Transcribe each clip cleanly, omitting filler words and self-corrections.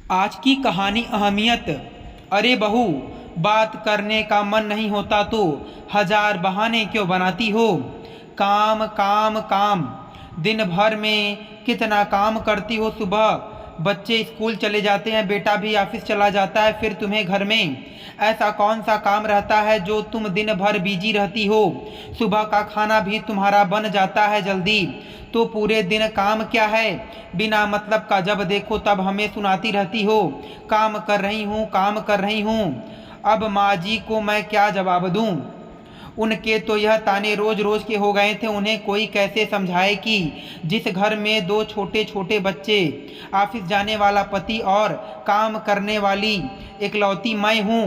आज की कहानी अहमियत। अरे बहू, बात करने का मन नहीं होता तो हजार बहाने क्यों बनाती हो? काम काम काम, दिन भर में कितना काम करती हो। सुबह बच्चे स्कूल चले जाते हैं, बेटा भी ऑफिस चला जाता है, फिर तुम्हें घर में ऐसा कौन सा काम रहता है जो तुम दिन भर बिजी रहती हो? सुबह का खाना भी तुम्हारा बन जाता है जल्दी, तो पूरे दिन काम क्या है? बिना मतलब का जब देखो तब हमें सुनाती रहती हो, काम कर रही हूँ काम कर रही हूँ। अब माँ जी को मैं क्या जवाब दूँ? उनके तो यह ताने रोज रोज के हो गए थे। उन्हें कोई कैसे समझाए कि जिस घर में दो छोटे छोटे बच्चे, ऑफिस जाने वाला पति और काम करने वाली इकलौती मैं हूँ,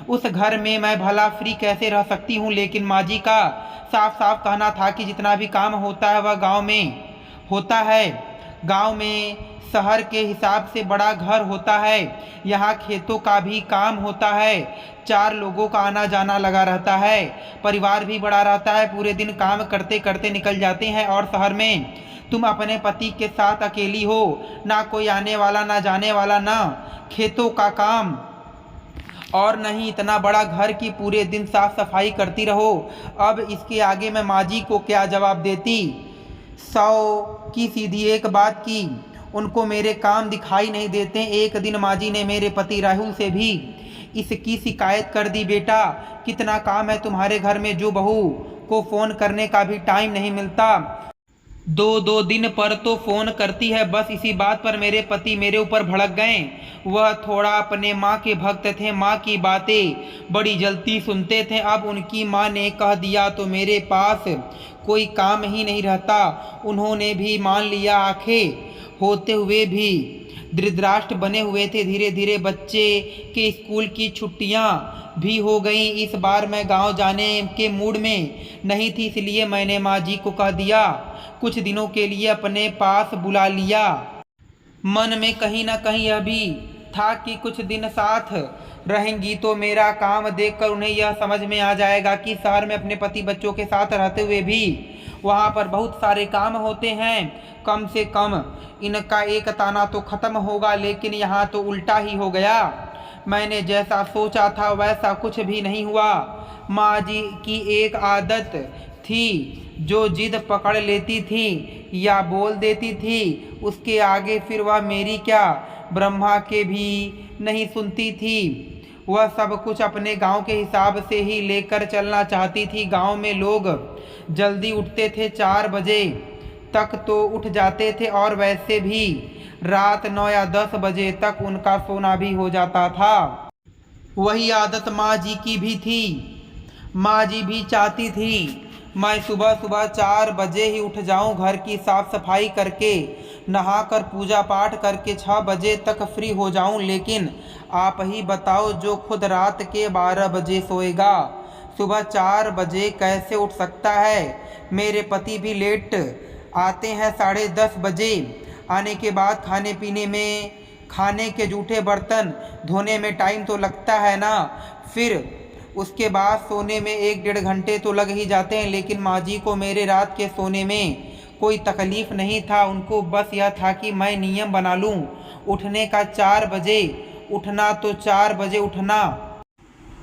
उस घर में मैं भला फ्री कैसे रह सकती हूँ। लेकिन माँ जी का साफ साफ कहना था कि जितना भी काम होता है वह गांव में होता है। गांव में शहर के हिसाब से बड़ा घर होता है, यहाँ खेतों का भी काम होता है, चार लोगों का आना जाना लगा रहता है, परिवार भी बड़ा रहता है, पूरे दिन काम करते करते निकल जाते हैं। और शहर में तुम अपने पति के साथ अकेली हो, ना कोई आने वाला ना जाने वाला, ना खेतों का काम और नहीं इतना बड़ा घर की पूरे दिन साफ सफाई करती रहो। अब इसके आगे मैं माँ जी को क्या जवाब देती? 100 की सीधी एक बात की, उनको मेरे काम दिखाई नहीं देते। एक दिन माँ जी ने मेरे पति राहुल से भी इसकी शिकायत कर दी। बेटा, कितना काम है तुम्हारे घर में जो बहू को फ़ोन करने का भी टाइम नहीं मिलता। दो दो दिन पर तो फ़ोन करती है। बस इसी बात पर मेरे पति मेरे ऊपर भड़क गए। वह थोड़ा अपने माँ के भक्त थे, माँ की बातें बड़ी जल्दी सुनते थे। अब उनकी माँ ने कह दिया तो मेरे पास कोई काम ही नहीं रहता। उन्होंने भी मान लिया। आंखें होते हुए भी धृतराष्ट्र बने हुए थे। धीरे धीरे बच्चे के स्कूल की छुट्टियां भी हो गई। इस बार मैं गांव जाने के मूड में नहीं थी, इसलिए मैंने माँ जी को कह दिया कुछ दिनों के लिए अपने पास बुला लिया। मन में कहीं ना कहीं यह भी था कि कुछ दिन साथ रहेंगी तो मेरा काम देखकर उन्हें यह समझ में आ जाएगा कि शहर में अपने पति बच्चों के साथ रहते हुए भी वहाँ पर बहुत सारे काम होते हैं। कम से कम इनका एक ताना तो खत्म होगा। लेकिन यहाँ तो उल्टा ही हो गया। मैंने जैसा सोचा था वैसा कुछ भी नहीं हुआ। माँ जी की एक आदत थी, जो जिद पकड़ लेती थी या बोल देती थी, उसके आगे फिर वह मेरी क्या ब्रह्मा के भी नहीं सुनती थी। वह सब कुछ अपने गांव के हिसाब से ही लेकर चलना चाहती थी। गांव में लोग जल्दी उठते थे, 4 बजे तक तो उठ जाते थे, और वैसे भी रात 9 या 10 बजे तक उनका सोना भी हो जाता था। वही आदत माँ जी की भी थी। माँ जी भी चाहती थी मैं सुबह सुबह 4 बजे ही उठ जाऊं, घर की साफ सफाई करके नहाकर पूजा पाठ करके 6 बजे तक फ्री हो जाऊं। लेकिन आप ही बताओ, जो खुद रात के 12 बजे सोएगा सुबह 4 बजे कैसे उठ सकता है? मेरे पति भी लेट आते हैं, 10:30 बजे। आने के बाद खाने पीने में, खाने के जूठे बर्तन धोने में टाइम तो लगता है ना, फिर उसके बाद सोने में 1-1.5 घंटे तो लग ही जाते हैं। लेकिन माँ जी को मेरे रात के सोने में कोई तकलीफ़ नहीं था। उनको बस यह था कि मैं नियम बना लूँ उठने का, 4 बजे उठना तो 4 बजे उठना।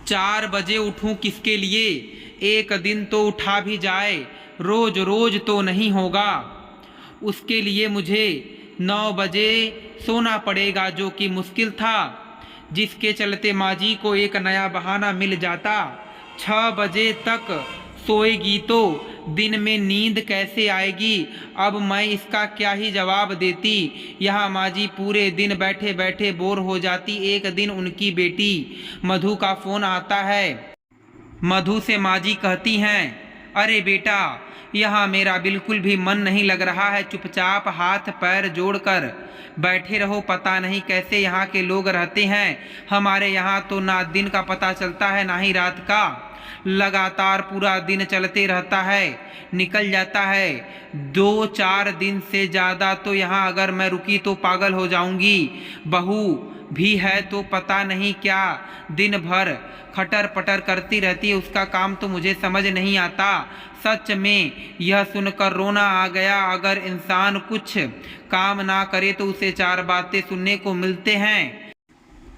4 बजे उठूं किसके लिए? एक दिन तो उठा भी जाए, रोज रोज तो नहीं होगा। उसके लिए मुझे 9 बजे सोना पड़ेगा, जो कि मुश्किल था, जिसके चलते माँ जी को एक नया बहाना मिल जाता। 6 बजे तक सोएगी तो दिन में नींद कैसे आएगी? अब मैं इसका क्या ही जवाब देती। यहाँ माँ जी पूरे दिन बैठे बैठे बोर हो जाती। एक दिन उनकी बेटी मधु का फ़ोन आता है। मधु से माँ जी कहती हैं, अरे बेटा, यहाँ मेरा बिल्कुल भी मन नहीं लग रहा है, चुपचाप हाथ पैर जोड़कर बैठे रहो। पता नहीं कैसे यहाँ के लोग रहते हैं। हमारे यहाँ तो ना दिन का पता चलता है ना ही रात का, लगातार पूरा दिन चलते रहता है, निकल जाता है। 2-4 दिन से ज़्यादा तो यहाँ अगर मैं रुकी तो पागल हो जाऊंगी। बहू, भी है तो पता नहीं क्या दिन भर खटर पटर करती रहती है, उसका काम तो मुझे समझ नहीं आता। सच में यह सुनकर रोना आ गया। अगर इंसान कुछ काम ना करे तो उसे चार बातें सुनने को मिलते हैं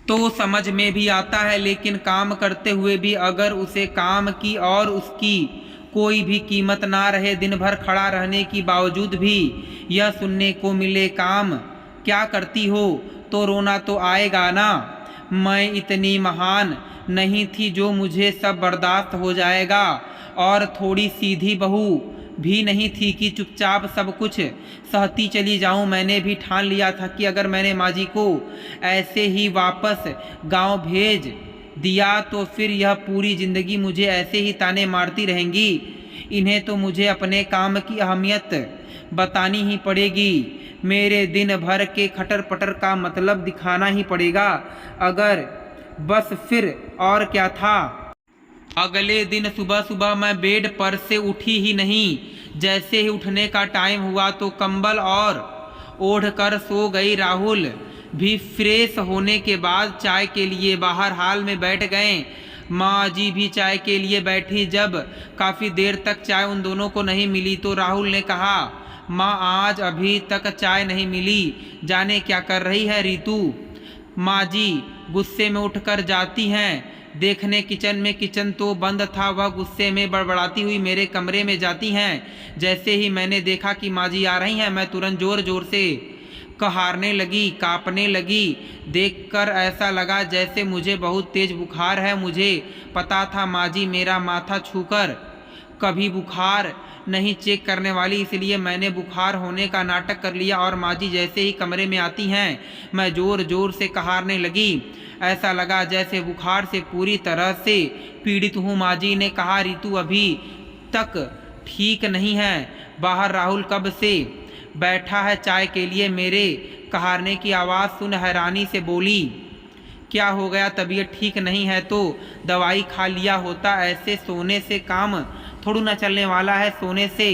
तो समझ में भी आता है, लेकिन काम करते हुए भी अगर उसे काम की और उसकी कोई भी कीमत ना रहे, दिन भर खड़ा रहने की बावजूद भी यह सुनने को मिले काम क्या करती हो, तो रोना तो आएगा ना। मैं इतनी महान नहीं थी जो मुझे सब बर्दाश्त हो जाएगा, और थोड़ी सीधी बहू भी नहीं थी कि चुपचाप सब कुछ सहती चली जाऊं। मैंने भी ठान लिया था कि अगर मैंने माँ जी को ऐसे ही वापस गांव भेज दिया तो फिर यह पूरी ज़िंदगी मुझे ऐसे ही ताने मारती रहेंगी। इन्हें तो मुझे अपने काम की अहमियत बतानी ही पड़ेगी। मेरे दिन भर के खटर पटर का मतलब दिखाना ही पड़ेगा। अगर बस फिर और क्या था। अगले दिन सुबह सुबह मैं बेड पर से उठी ही नहीं। जैसे ही उठने का टाइम हुआ तो कंबल और ओढ़कर सो गई। राहुल भी फ्रेश होने के बाद चाय के लिए बाहर हाल में बैठ गए। माँ जी भी चाय के लिए बैठी। जब काफ़ी देर तक चाय उन दोनों को नहीं मिली तो राहुल ने कहा, माँ आज अभी तक चाय नहीं मिली, जाने क्या कर रही है रितु। माँ जी गुस्से में उठकर जाती हैं। देखने किचन तो बंद था। वह गुस्से में बड़बड़ाती हुई मेरे कमरे में जाती हैं। जैसे ही मैंने देखा कि माँ जी आ रही हैं, मैं तुरंत ज़ोर ज़ोर से कहारने लगी, काँपने लगी। देखकर ऐसा लगा जैसे मुझे बहुत तेज बुखार है। मुझे पता था माँ जी मेरा माथा छूकर कभी बुखार नहीं चेक करने वाली, इसलिए मैंने बुखार होने का नाटक कर लिया। और माँ जी जैसे ही कमरे में आती हैं, मैं ज़ोर ज़ोर से कहारने लगी। ऐसा लगा जैसे बुखार से पूरी तरह से पीड़ित हूँ। माँ जी ने कहा, रितु अभी तक ठीक नहीं है। बाहर राहुल कब से बैठा है चाय के लिए। मेरे कहारने की आवाज़ सुन हैरानी से बोली, क्या हो गया, तबीयत ठीक नहीं है तो दवाई खा लिया होता। ऐसे सोने से काम थोड़ा ना चलने वाला है, सोने से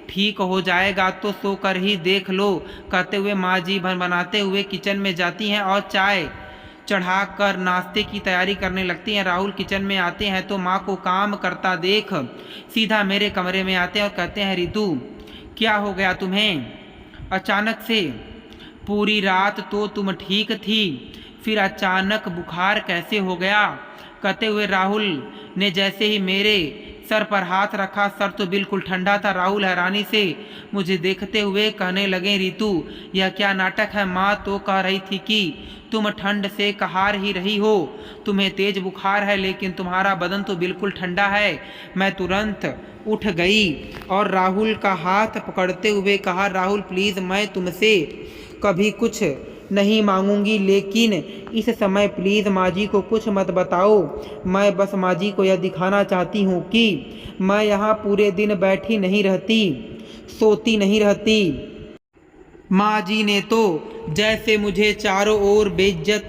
ठीक हो जाएगा तो सो कर ही देख लो। कहते हुए माँ जी बनाते हुए किचन में जाती हैं और चाय चढ़ाकर नाश्ते की तैयारी करने लगती हैं। राहुल किचन में आते हैं तो माँ को काम करता देख सीधा मेरे कमरे में आते हैं और कहते हैं, रितु क्या हो गया तुम्हें अचानक से? पूरी रात तो तुम ठीक थी, फिर अचानक बुखार कैसे हो गया? कहते हुए राहुल ने जैसे ही मेरे सर पर हाथ रखा, सर तो बिल्कुल ठंडा था। राहुल हैरानी से मुझे देखते हुए कहने लगे, रितु यह क्या नाटक है? माँ तो कह रही थी कि तुम ठंड से कहार ही रही हो, तुम्हें तेज बुखार है, लेकिन तुम्हारा बदन तो बिल्कुल ठंडा है। मैं तुरंत उठ गई और राहुल का हाथ पकड़ते हुए कहा, राहुल प्लीज़ मैं तुमसे कभी कुछ नहीं मांगूंगी, लेकिन इस समय प्लीज़ माँ जी को कुछ मत बताओ। मैं बस माँ जी को यह दिखाना चाहती हूँ कि मैं यहाँ पूरे दिन बैठी नहीं रहती, सोती नहीं रहती। माँ जी ने तो जैसे मुझे चारों ओर बेइज्जत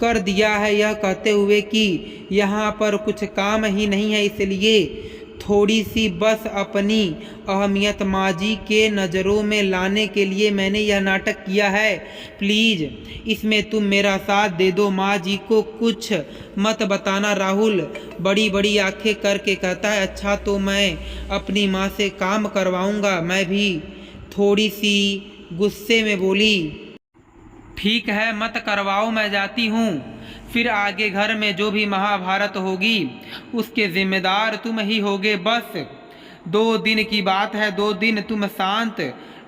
कर दिया है, यह कहते हुए कि यहाँ पर कुछ काम ही नहीं है, इसलिए थोड़ी सी बस अपनी अहमियत माँ जी के नज़रों में लाने के लिए मैंने यह नाटक किया है। प्लीज़ इसमें तुम मेरा साथ दे दो, माँ जी को कुछ मत बताना। राहुल बड़ी बड़ी आंखें करके कहता है, अच्छा तो मैं अपनी माँ से काम करवाऊँगा। मैं भी थोड़ी सी गुस्से में बोली, ठीक है मत करवाओ, मैं जाती हूँ। फिर आगे घर में जो भी महाभारत होगी उसके जिम्मेदार तुम ही होगे। बस 2 दिन की बात है, 2 दिन तुम शांत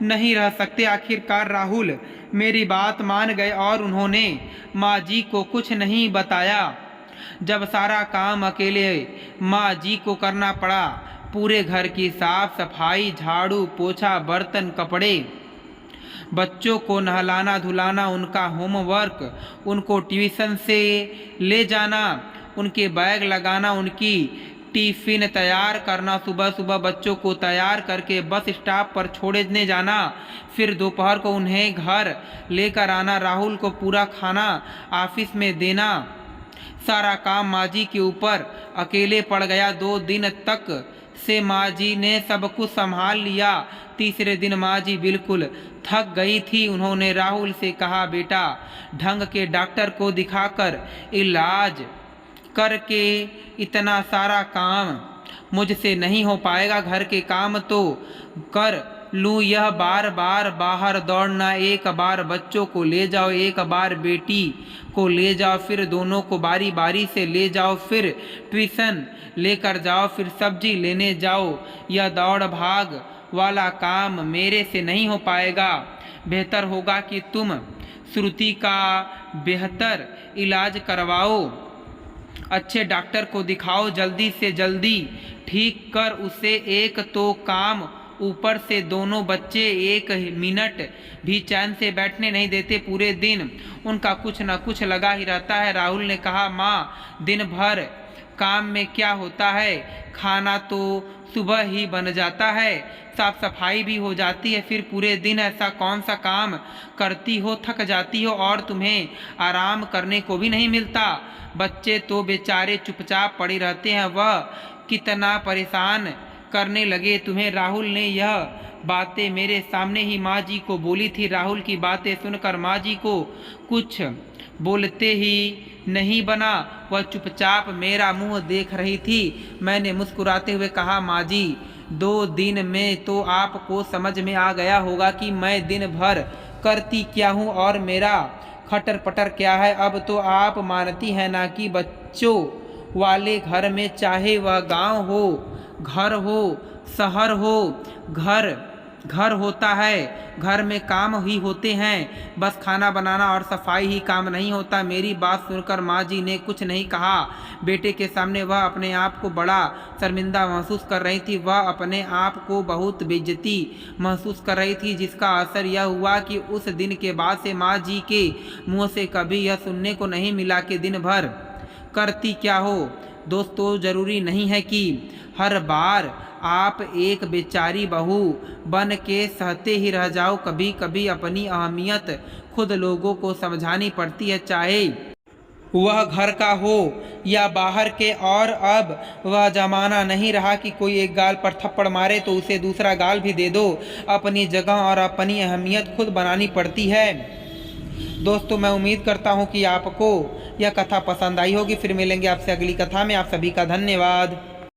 नहीं रह सकते। आखिरकार राहुल मेरी बात मान गए और उन्होंने माँ जी को कुछ नहीं बताया। जब सारा काम अकेले माँ जी को करना पड़ा, पूरे घर की साफ सफाई, झाड़ू पोछा, बर्तन, कपड़े, बच्चों को नहलाना धुलाना, उनका होमवर्क, उनको ट्यूशन से ले जाना, उनके बैग लगाना, उनकी टिफ़िन तैयार करना, सुबह सुबह बच्चों को तैयार करके बस स्टॉप पर छोड़ने जाना, फिर दोपहर को उन्हें घर लेकर आना, राहुल को पूरा खाना ऑफिस में देना। सारा काम माँ जी के ऊपर अकेले पड़ गया। 2 दिन तक से माँ जी ने सब कुछ संभाल लिया। तीसरे दिन माँ जी बिल्कुल थक गई थी। उन्होंने राहुल से कहा, बेटा ढंग के डॉक्टर को दिखाकर इलाज करके इतना सारा काम मुझसे नहीं हो पाएगा। घर के काम तो कर लूँ, यह बार बार बाहर दौड़ना, एक बार बच्चों को ले जाओ, एक बार बेटी को ले जाओ, फिर दोनों को बारी बारी से ले जाओ, फिर ट्यूशन लेकर जाओ, फिर सब्जी लेने जाओ, यह दौड़ भाग वाला काम मेरे से नहीं हो पाएगा। बेहतर होगा कि तुम श्रुति का बेहतर इलाज करवाओ, अच्छे डॉक्टर को दिखाओ, जल्दी से जल्दी ठीक कर उसे। एक तो काम, ऊपर से दोनों बच्चे एक मिनट भी चैन से बैठने नहीं देते, पूरे दिन उनका कुछ न कुछ लगा ही रहता है। राहुल ने कहा, माँ दिन भर काम में क्या होता है, खाना तो सुबह ही बन जाता है, साफ सफाई भी हो जाती है, फिर पूरे दिन ऐसा कौन सा काम करती हो, थक जाती हो और तुम्हें आराम करने को भी नहीं मिलता। बच्चे तो बेचारे चुपचाप पड़े रहते हैं, वह कितना परेशान करने लगे तुम्हें। राहुल ने यह बातें मेरे सामने ही माँ जी को बोली थी। राहुल की बातें सुनकर माँ जी को कुछ बोलते ही नहीं बना, वह चुपचाप मेरा मुंह देख रही थी। मैंने मुस्कुराते हुए कहा, माँ जी 2 दिन में तो आपको समझ में आ गया होगा कि मैं दिन भर करती क्या हूँ और मेरा खटर पटर क्या है। अब तो आप मानती हैं ना कि बच्चों वाले घर में चाहे वह गांव हो, घर हो, शहर हो, घर होता है, घर में काम ही होते हैं, बस खाना बनाना और सफाई ही काम नहीं होता। मेरी बात सुनकर माँ जी ने कुछ नहीं कहा। बेटे के सामने वह अपने आप को बड़ा शर्मिंदा महसूस कर रही थी, वह अपने आप को बहुत बेइज्जती महसूस कर रही थी, जिसका असर यह हुआ कि उस दिन के बाद से माँ जी के मुँह से कभी यह सुनने को नहीं मिला कि दिन भर करती क्या हो। दोस्तों, ज़रूरी नहीं है कि हर बार आप एक बेचारी बहू बन के सहते ही रह जाओ। कभी कभी अपनी अहमियत खुद लोगों को समझानी पड़ती है, चाहे वह घर का हो या बाहर के। और अब वह ज़माना नहीं रहा कि कोई एक गाल पर थप्पड़ मारे तो उसे दूसरा गाल भी दे दो। अपनी जगह और अपनी अहमियत खुद बनानी पड़ती है। दोस्तों, मैं उम्मीद करता हूँ कि आपको यह कथा पसंद आई होगी। फिर मिलेंगे आपसे अगली कथा में। आप सभी का धन्यवाद।